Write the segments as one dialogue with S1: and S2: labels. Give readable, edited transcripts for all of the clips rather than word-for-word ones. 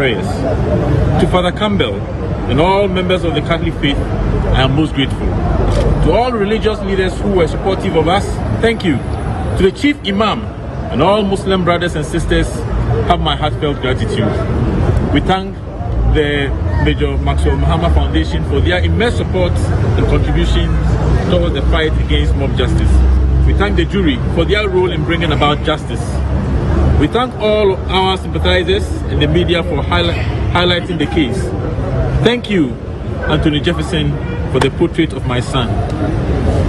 S1: prayers. To Father Campbell and all members of the Catholic faith, I am most grateful. To all religious leaders who were supportive of us, thank you. To the Chief Imam and all Muslim brothers and sisters, have my heartfelt gratitude. We thank the Major Maxwell Mahama Foundation for their immense support and contributions towards the fight against mob justice. We thank the jury for their role in bringing about justice. We thank all our sympathizers and the media for highlighting the case. Thank you, Anthony Jefferson, for the portrait of my son.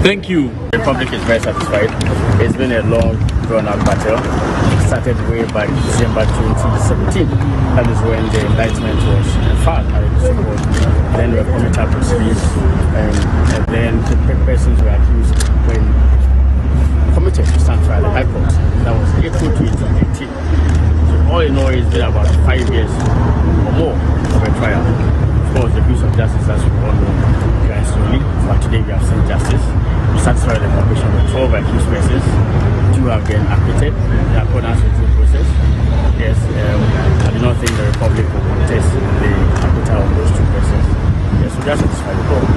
S1: Thank you.
S2: The public is very satisfied. It's been a long, drawn-out battle. It started way back December 2017. That is when the indictment was filed by the Supreme Court. Then we were committed proceedings, and then the persons were accused when committed to stand trial at the High Court. That was April 2018. So all in all, it's been about 5 years or more of a trial. Of course, the abuse of justice, as we all know, very slowly. But today we have seen justice. We satisfied the conviction of 12 accused persons. 2 have been acquitted in accordance with due process. Yes, I do not think the Republic will contest the acquittal of those 2 persons. Yes, we are satisfied with all.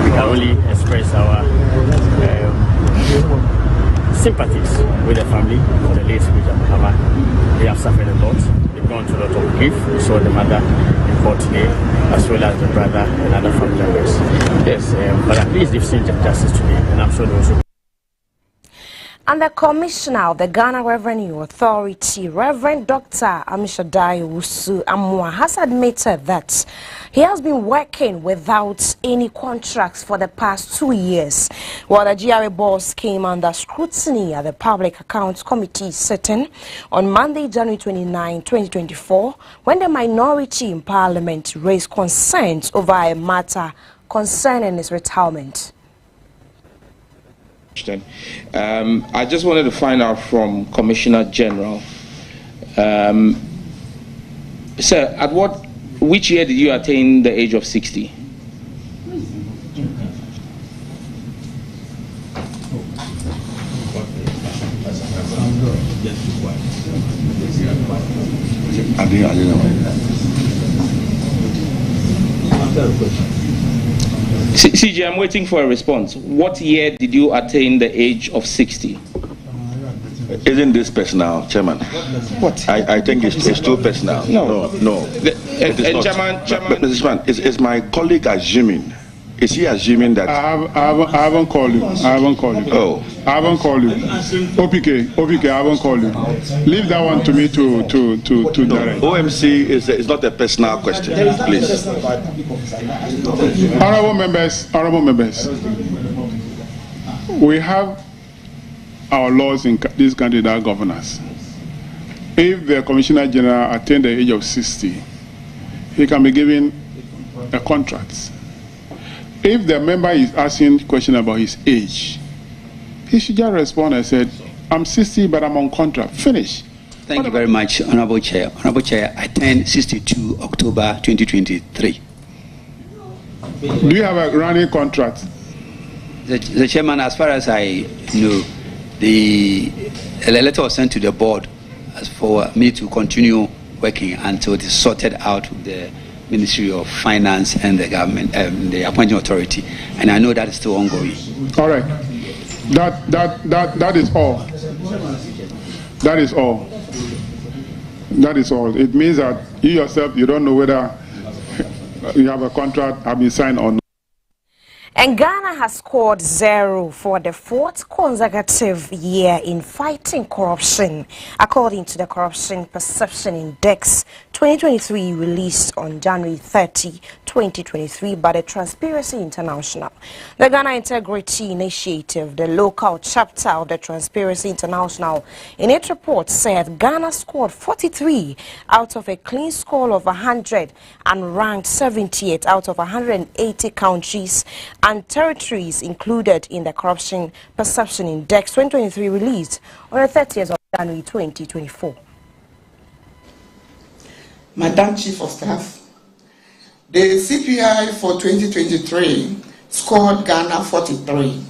S2: We can only express our sympathies with the family of the late Major Mahama. They have suffered a lot. They've gone through a lot of grief. We saw the mother in court today, as well as the brother and other family members. Yes, but at least they've seen justice today, and I'm sure they also.
S3: And the Commissioner of the Ghana Revenue Authority, Reverend Dr. Amishadai Wusu Amwa, has admitted that he has been working without any contracts for the past 2 years, while the GRA boss came under scrutiny at the Public Accounts Committee sitting on Monday, January 29, 2024, when the minority in Parliament raised concerns over a matter concerning his retirement.
S4: I just wanted to find out from Commissioner General, sir, which year did you attain the age of 60? CJ, I'm waiting for a response. What year did you attain the age of 60?
S5: Isn't this personal, Chairman?
S4: What?
S5: I think it's too personal. No.
S4: Chairman,
S5: Mr. Chairman, is my colleague assuming? Is he assuming that?
S6: I haven't called you.
S5: Oh.
S6: I haven't called you. OPK, I haven't called you. Leave that one to me to direct.
S5: OMC is not a personal question, please.
S6: Honorable members, we have our laws in this country that govern us. If the Commissioner General attained the age of 60, he can be given a contract. If the member is asking a question about his age, he should just respond and say, I'm 60, but I'm on contract. Finish.
S7: Thank you very much, Honorable Chair. Honorable Chair, I turned 62 October 2023.
S6: Do you have a running contract?
S7: The Chairman, as far as I know, the letter was sent to the board as for me to continue working until it is sorted out with the Ministry of Finance and the government, the appointing authority, and I know that is still ongoing.
S6: All right, that is all. That is all. That is all. It means that you yourself, you don't know whether you have a contract have been signed or not.
S3: And Ghana has scored 0 for the 4th consecutive year in fighting corruption, according to the Corruption Perception Index 2023 released on January 30, 2023 by the Transparency International. The Ghana Integrity Initiative, the local chapter of the Transparency International, in its report said Ghana scored 43 out of a clean score of 100 and ranked 78 out of 180 countries and territories included in the Corruption Perception Index 2023 released on the 30th of January 2024.
S8: Madam Chief of Staff, the CPI for 2023 scored Ghana 43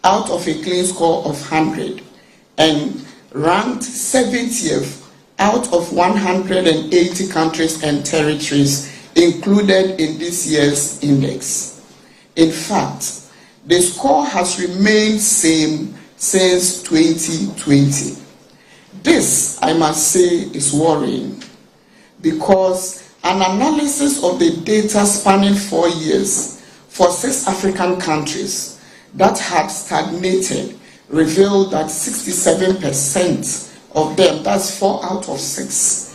S8: out of a clean score of 100 and ranked 70th out of 180 countries and territories included in this year's index. In fact, the score has remained same since 2020. This, I must say, is worrying because an analysis of the data spanning 4 years for 6 African countries that had stagnated revealed that 67% of them, that's 4 out of 6,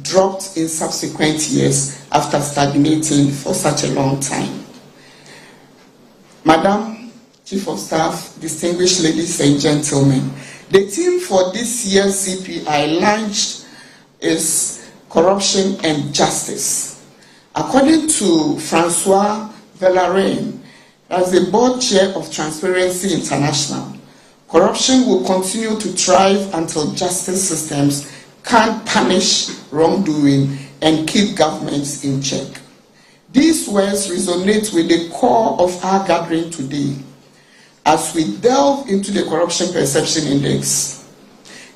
S8: dropped in subsequent years after stagnating for such a long time. Madam Chief of Staff, distinguished ladies and gentlemen, the theme for this year's CPI launched is corruption and justice. According to Francois Villarain, as the board chair of Transparency International, corruption will continue to thrive until justice systems can punish wrongdoing and keep governments in check. These words resonate with the core of our gathering today. As we delve into the Corruption Perception Index,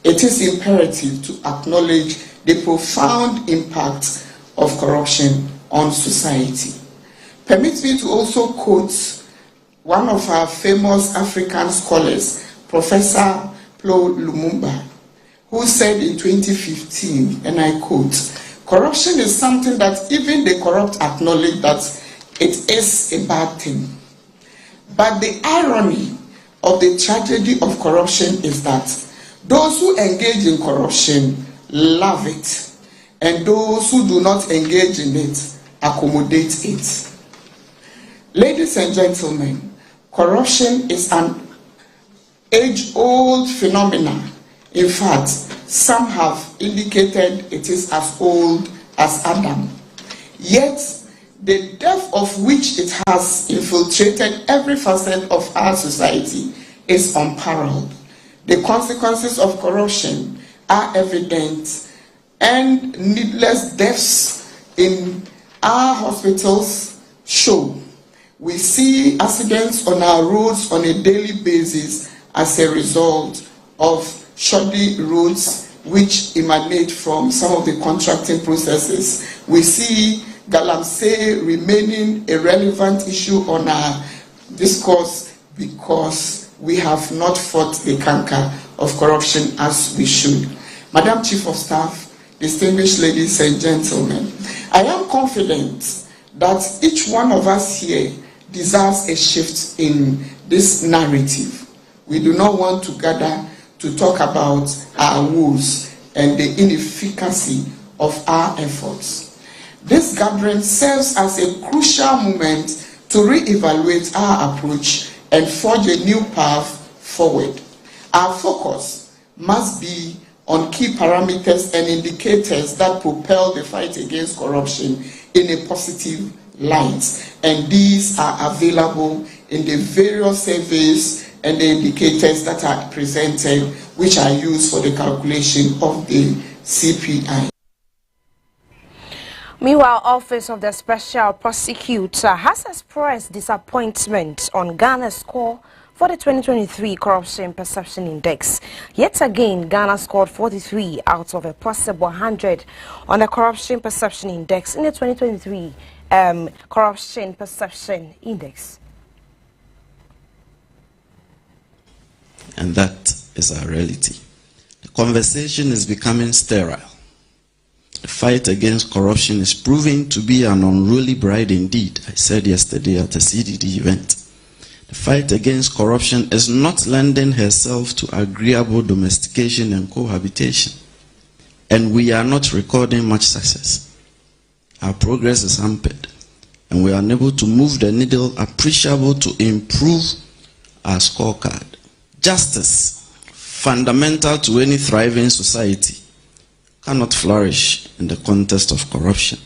S8: it is imperative to acknowledge the profound impact of corruption on society. Permit me to also quote one of our famous African scholars, Professor Plo Lumumba, who said in 2015, and I quote, "Corruption is something that even the corrupt acknowledge that it is a bad thing. But the irony of the tragedy of corruption is that those who engage in corruption love it, and those who do not engage in it accommodate it." Ladies and gentlemen, corruption is an age-old phenomenon. In fact, some have indicated it is as old as Adam. Yet, the depth of which it has infiltrated every facet of our society is unparalleled. The consequences of corruption are evident, and needless deaths in our hospitals show. We see accidents on our roads on a daily basis as a result of shoddy roads which emanate from some of the contracting processes. We see galamsey remaining a relevant issue on our discourse because we have not fought the canker of corruption as we should. Madam Chief of Staff, distinguished ladies and gentlemen, I am confident that each one of us here deserves a shift in this narrative. We do not want to gather to talk about our woes and the inefficacy of our efforts. This gathering serves as a crucial moment to re-evaluate our approach and forge a new path forward. Our focus must be on key parameters and indicators that propel the fight against corruption in a positive light, and these are available in the various surveys and the indicators that are presented, which are used for the calculation of the CPI.
S3: Meanwhile, Office of the Special Prosecutor has expressed disappointment on Ghana's score for the 2023 Corruption Perception Index. Yet again, Ghana scored 43 out of a possible 100 on the Corruption Perception Index in the 2023 Corruption Perception Index.
S9: And that is our reality. The conversation is becoming sterile. The fight against corruption is proving to be an unruly bride indeed. I said yesterday at a CDD event. The fight against corruption is not lending herself to agreeable domestication and cohabitation. And we are not recording much success. Our progress is hampered, and we are unable to move the needle appreciable to improve our scorecard. Justice, fundamental to any thriving society, cannot flourish in the context of corruption.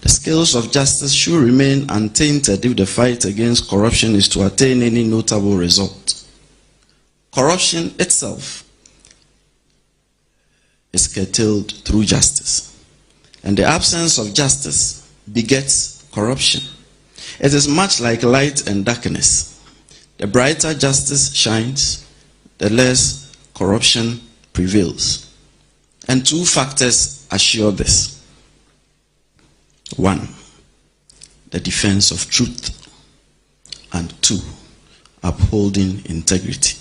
S9: The scales of justice should remain untainted if the fight against corruption is to attain any notable result. Corruption itself is curtailed through justice, and the absence of justice begets corruption. It is much like light and darkness. The brighter justice shines, the less corruption prevails. And two factors assure this. One, the defense of truth. And two, upholding integrity.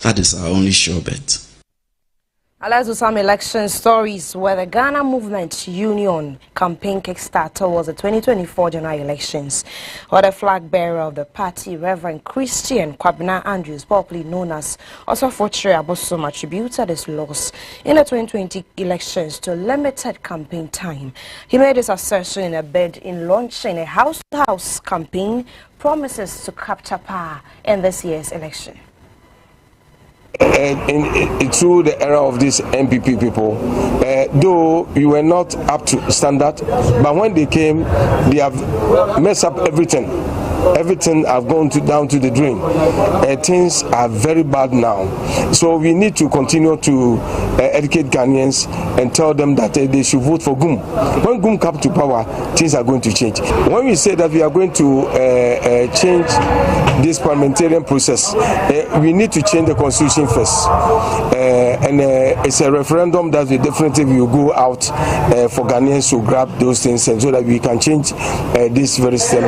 S9: That is our only sure bet.
S3: Let's do some election stories where the Ghana Movement Union campaign kickstart towards the 2024 general elections. Or the flag bearer of the party, Reverend Christian Kwabena Andrews, popularly known as Osofo-Kyere Abosom, attributed his loss in the 2020 elections to limited campaign time. He made this assertion in a bid in launching a house-to-house campaign promises to capture power in this year's election.
S10: Through the era of these MPP people, though we were not up to standard, but when they came, they have messed up everything. Everything have gone down to the drain. Things are very bad now. So we need to continue to educate Ghanaians and tell them that they should vote for GUM. When GUM comes to power, things are going to change. When we say that we are going to change this parliamentarian process, we need to change the constitution first. It's a referendum that we definitely will go out for Ghanaians to grab those things, and so that we can change this very step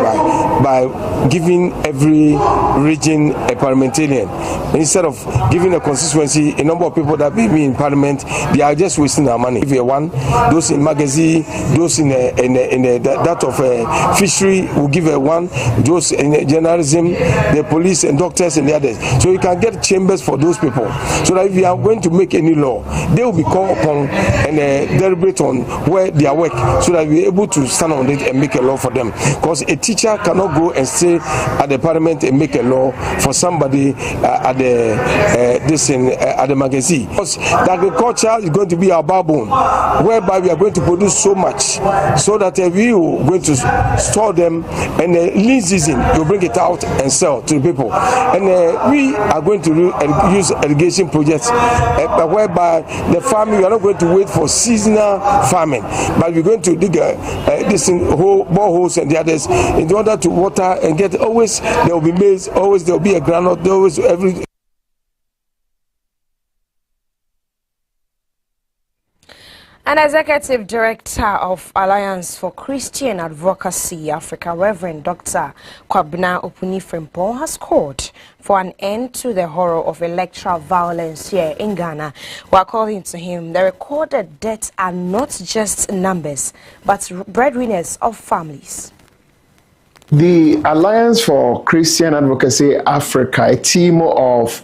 S10: by giving every region a parliamentarian. Instead of giving a constituency a number of people that may be in parliament, they are just wasting our money. If you want those in magazine, those in that of fishery will give a one, those in journalism, the police and doctors and the others. So you can get chambers for those people. So that if you are going to make any law, they will be called upon and deliberate on where they are work, so that we are able to stand on it and make a law for them. Because a teacher cannot go and stay at the parliament and make a law for somebody at the magazine. Because the agriculture is going to be our backbone, whereby we are going to produce so much, so that we are going to store them, and lean season you bring it out and sell to the people. And we are going to use irrigation projects whereby the farming, we are not going to wait for seasonal farming, but we're going to dig boreholes and the others in order to water and get. Always there will be maize, always there will be a granite, there always every.
S3: An executive director of Alliance for Christian Advocacy Africa, Reverend Dr. Kwabena Opunifrempong, has called for an end to the horror of electoral violence here in Ghana. Well, according to him, the recorded deaths are not just numbers, but breadwinners of families.
S11: The Alliance for Christian Advocacy Africa, a team of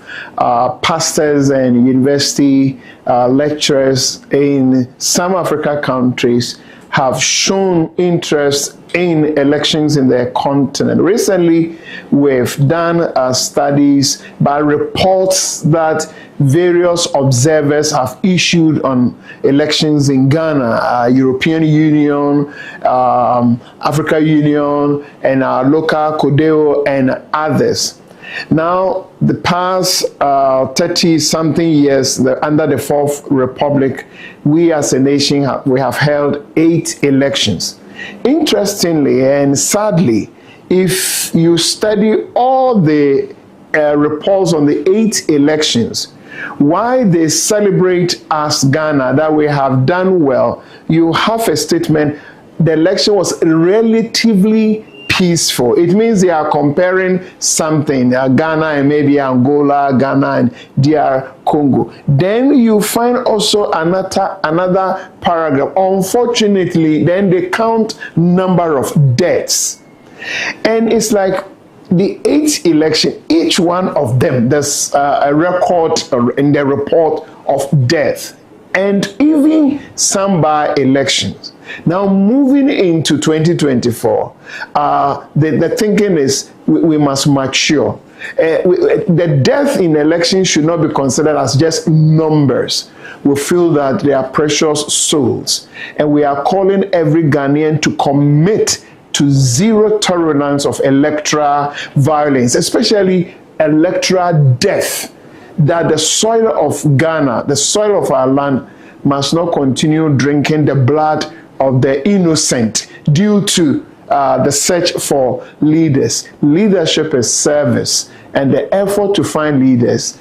S11: pastors and university lecturers in some African countries, have shown interest in elections in their continent. Recently, we've done studies by reports that various observers have issued on elections in Ghana, European Union, Africa Union, and our local CODEO and others. Now, the past 30-something years, under the Fourth Republic, we as a nation have held 8 elections. Interestingly and sadly, if you study all the reports on the 8 elections, why they celebrate as Ghana that we have done well, you have a statement, the election was relatively peaceful. It means they are comparing something, Ghana and maybe Angola, Ghana and DR Congo. Then you find also another paragraph. Unfortunately, then they count number of deaths. And it's like the 8th election, each one of them, there's a record in the report of death. And even some by-elections. Now, moving into 2024, the thinking is we must mature. The death in elections should not be considered as just numbers. We feel that they are precious souls. And we are calling every Ghanaian to commit to zero tolerance of electoral violence, especially electoral death. That the soil of Ghana, the soil of our land, must not continue drinking the blood of the innocent due to the search for leaders. Leadership is service, and the effort to find leaders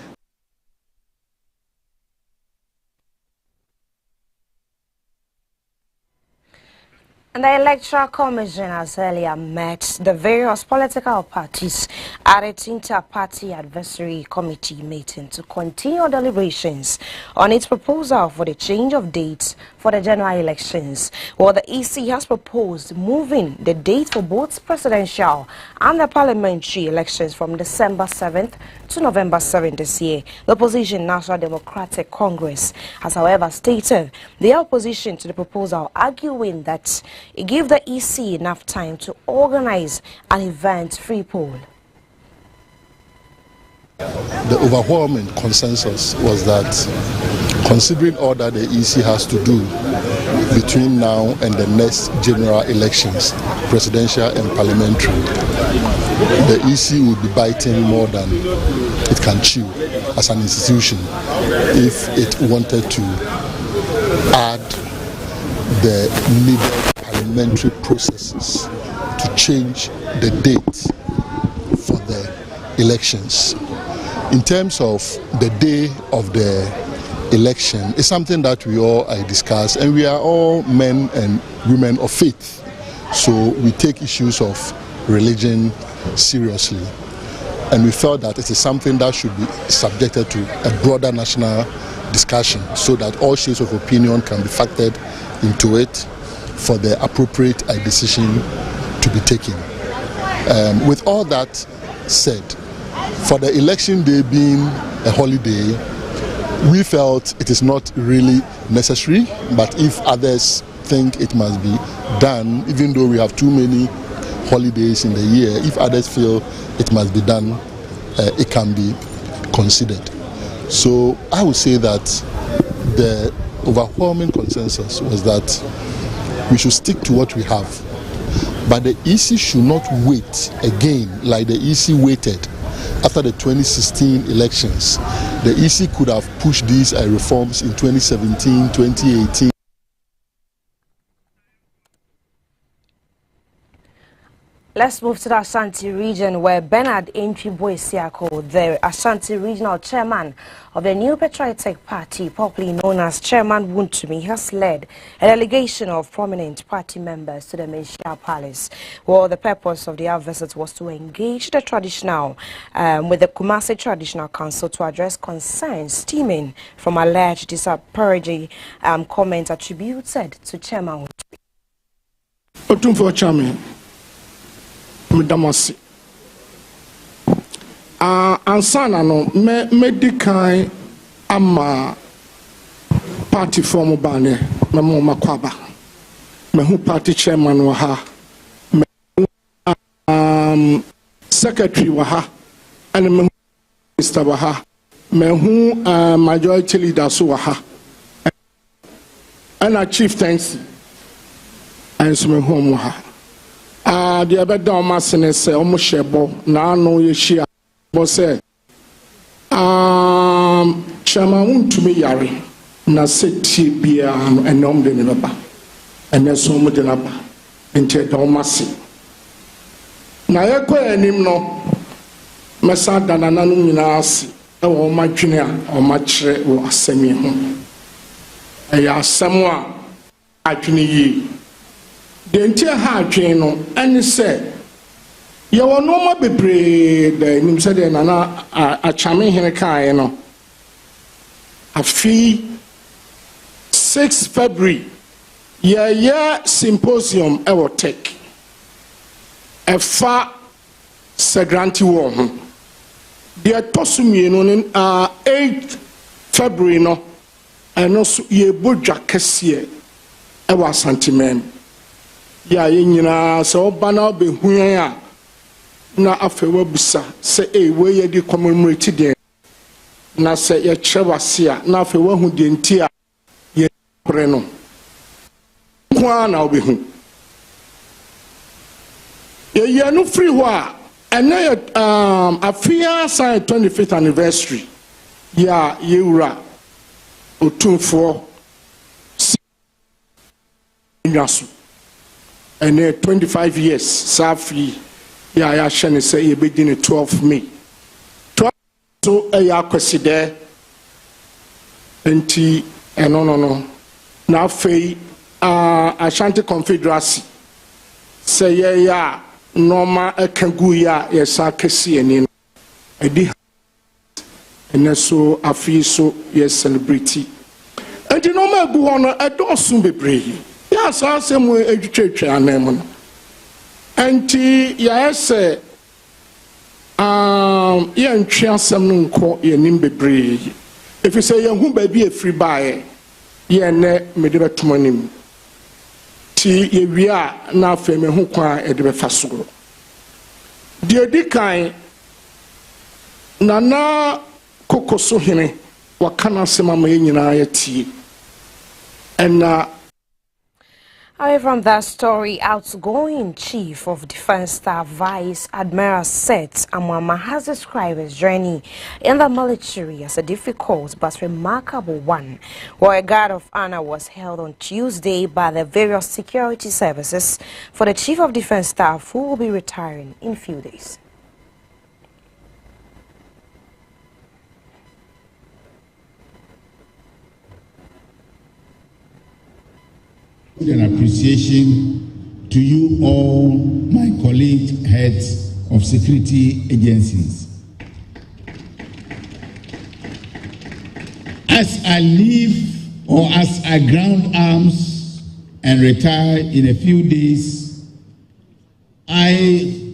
S3: And the Electoral Commission has earlier met the various political parties at its inter-party advisory committee meeting to continue deliberations on its proposal for the change of dates for the general elections. Well, the EC has proposed moving the date for both presidential and the parliamentary elections from December 7th to November 7th this year. The opposition National Democratic Congress has, however, stated their opposition to the proposal, arguing that it gave the EC enough time to organize an event-free poll.
S12: The overwhelming consensus was that, considering all that the EC has to do between now and the next general elections, presidential and parliamentary, the EC will be biting more than it can chew as an institution if it wanted to add the needed parliamentary processes to change the date for the elections. In terms of the day of the election, it's something that we all discuss, and we are all men and women of faith, so we take issues of religion seriously, and we felt that it is something that should be subjected to a broader national discussion so that all shades of opinion can be factored into it for the appropriate decision to be taken. With all that said, for the election day being a holiday, we felt it is not really necessary, but if others think it must be done, even though we have too many holidays in the year, if others feel it must be done, it can be considered. So I would say that the overwhelming consensus was that we should stick to what we have, but the EC should not wait again like the EC waited after the 2016 elections. The EC could have pushed these reforms in 2017, 2018.
S3: Let's move to the Ashanti region, where Bernard Entwi-Boesiako, the Ashanti regional chairman of the New Patriotic Party, popularly known as Chairman Wuntumi, has led a delegation of prominent party members to the Menchia Palace. Well, the purpose of their visit was to engage the traditional, with the Kumasi Traditional Council to address concerns stemming from alleged disparaging comments attributed to Chairman
S13: Wuntumi. Damasi. Ansana no medikai ama party form bane memo makwaba. Mehu party chairman wa ha. Secretary wa ha. And mehu minister wa ha. Mehu majority leader so wa ha. And chief thanks. And so mehu wa ha. The abeda omasene se omoshebo na anu yeshia bo se Chairman Wuntumi yare na seti bia no enom de ne baba ene so mo de na ba ente da omase na yekọ anim no mesa dana nanu nyina ase e wo madwene a o ma kire wo asemi ho ya asem a adwene yi the entire hardware no and say you were no more bebre the nim said nana a chame here kai no a fee 6 February yeah symposium e will take a fa segranti wo ho the tosumi no 8 February no and also ye bodwa kese e wa santimem ya yinyina so bana be huyan na afewa busa se we ye di commemorate den na se ye chewase a na afewa hu de nti a ye pre no kwa na obehu ye no free ho a ene afia sign 25th anniversary ya yewura otumfo nyaso and 25 years safi ya shene say ye be din 12 May 12 so ya kwesi there enti no na fei Ashanti Confederacy say ya norma ekaguya yesa Caci and edi and so afi so yes celebrity. And you know my buona I don't soon be brave. Yes, I say more education and name. And yes, yeah, chance some call your name be brave. If you say you baby a free buyer, yeah, ne me deba to money. Ti ye wia na afa me ho kwa e de be fa so. De di kan nana kokoso hene wakana sema ma nyina ya tie. And
S3: away from that story, outgoing Chief of Defense Staff Vice Admiral Seth Amwama has described his journey in the military as a difficult but remarkable one, where a guard of honor was held on Tuesday by the various security services for the Chief of Defense Staff, who will be retiring in a few days.
S14: An appreciation to you all, my colleague heads of security agencies. As I leave or as I ground arms and retire in a few days, I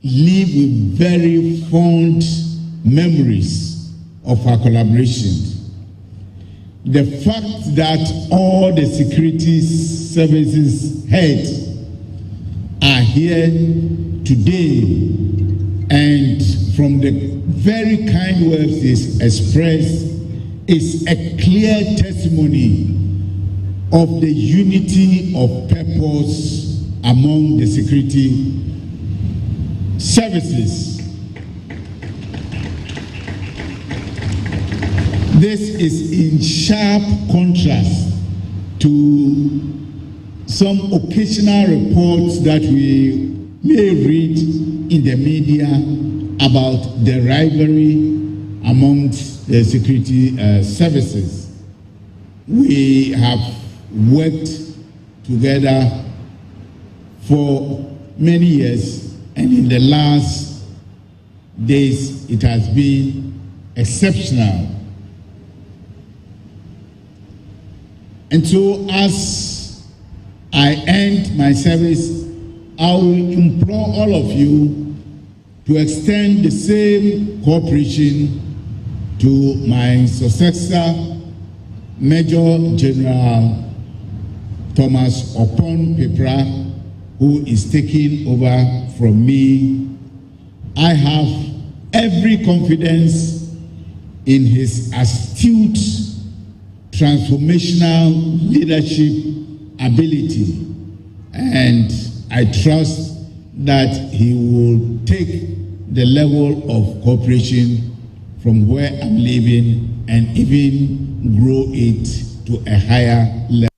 S14: live with very fond memories of our collaboration. The fact that all the security services heads are here today, and from the very kind words they expressed, is a clear testimony of the unity of purpose among the security services. This is in sharp contrast to some occasional reports that we may read in the media about the rivalry amongst the security services. We have worked together for many years, and in the last days it has been exceptional. And so, as I end my service, I will implore all of you to extend the same cooperation to my successor, Major General Thomas Opon Pepra, who is taking over from me. I have every confidence in his astute transformational leadership ability, and I trust that he will take the level of cooperation from where I'm living and even grow it to a higher level.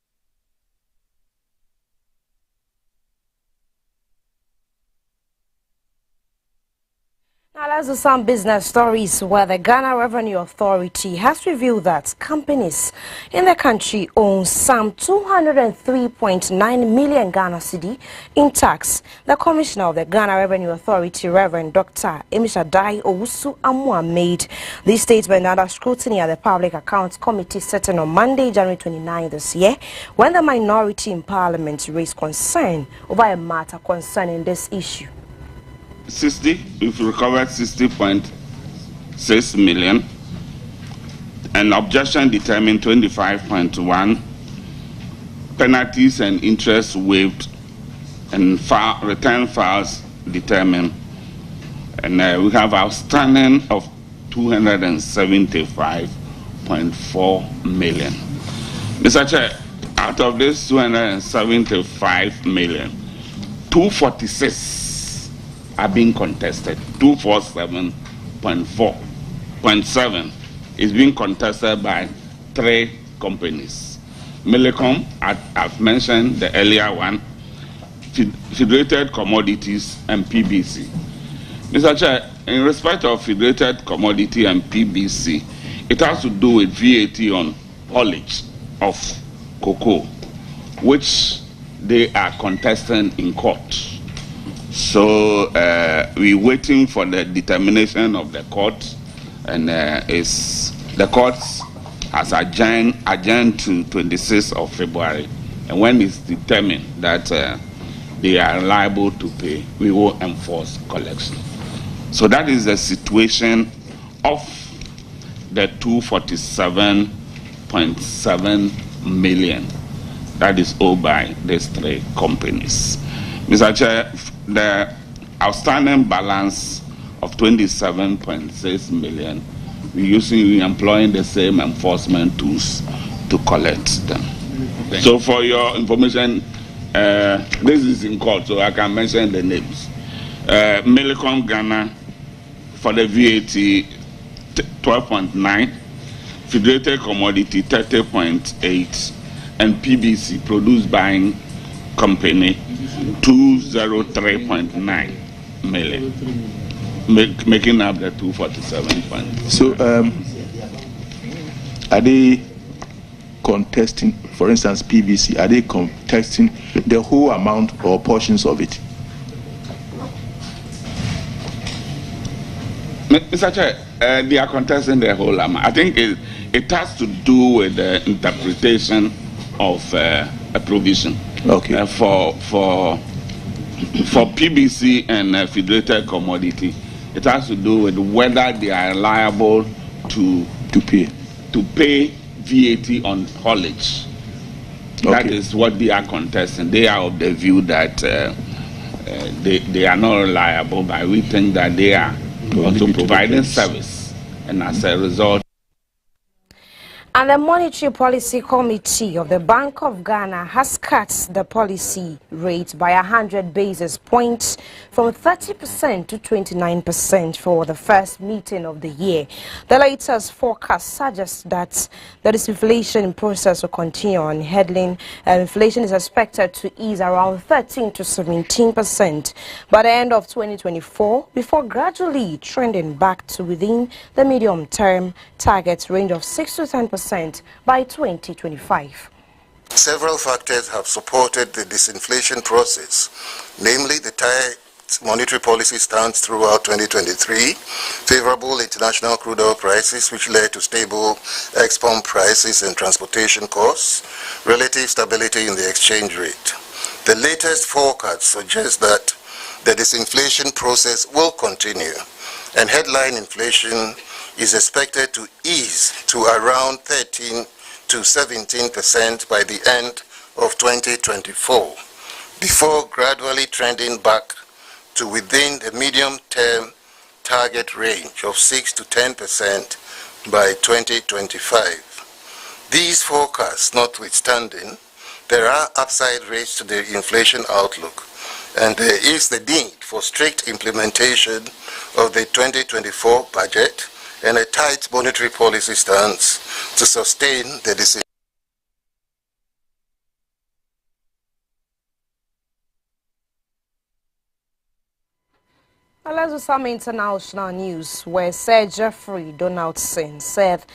S3: Now let's do some business stories where the Ghana Revenue Authority has revealed that companies in the country own some 203.9 million Ghana cedi in tax. The Commissioner of the Ghana Revenue Authority, Reverend Dr. Emishadai Owusu Amwa, made this statement under scrutiny at the Public Accounts Committee sitting on Monday, January 29 this year, when the minority in Parliament raised concern over a matter concerning this issue.
S15: We've recovered 60.6 million, and objection determined 25.1, penalties and interest waived, and return files determined, and we have outstanding of 275.4 million. Mr. Chair, out of this 275 million, 246 are being contested. 247.7 is being contested by 3 companies. Millicom, I've mentioned the earlier one, Federated Commodities, and PBC. Mr. Chair, in respect of Federated Commodity and PBC, it has to do with VAT on haulage of cocoa. which they are contesting in court. So we're waiting for the determination of the court, and the court has adjourned to 26th of February, and when it's determined that they are liable to pay, we will enforce collection. So that is the situation of the 247.7 million that is owed by these three companies. Mr. Chair, the outstanding balance of 27.6 million, we're employing the same enforcement tools to collect them. So for your information, this is in court, so I can mention the names. Millicom Ghana for the VAT 12.9, Federated Commodity 30.8, and PBC, Produce Buying Company, 203.9 million, making up the 247.
S16: So are they contesting, for instance, PBC, are they contesting the whole amount or portions of it?
S15: Mr. Chair, they are contesting the whole amount. I think it has to do with the interpretation of a provision.
S16: Okay.
S15: For PBC and Federated Commodity, it has to do with whether they are liable to pay VAT on haulage. Okay. That is what they are contesting. They are of the view that they are not reliable, but we think that they are also providing service, and as a result.
S3: And the Monetary Policy Committee of the Bank of Ghana has cut the policy rate by 100 basis points from 30% to 29% for the first meeting of the year. The latest forecast suggests that the disinflation process will continue on. Headline inflation is expected to ease around 13 to 17% by the end of 2024, before gradually trending back to within the medium-term target range of 6 to 10% by 2025.
S17: Several factors have supported the disinflation process, namely the tight monetary policy stance throughout 2023, favorable international crude oil prices which led to stable export prices and transportation costs, relative stability in the exchange rate. The latest forecast suggests that the disinflation process will continue, and headline inflation is expected to ease to around 13 to 17% by the end of 2024, before gradually trending back to within the medium-term target range of 6 to 10% by 2025. These forecasts notwithstanding, there are upside risks to the inflation outlook, and there is the need for strict implementation of the 2024 budget and a tight monetary policy stance to sustain the decision.
S3: Let's do some international news, where Sir Jeffrey Donaldson said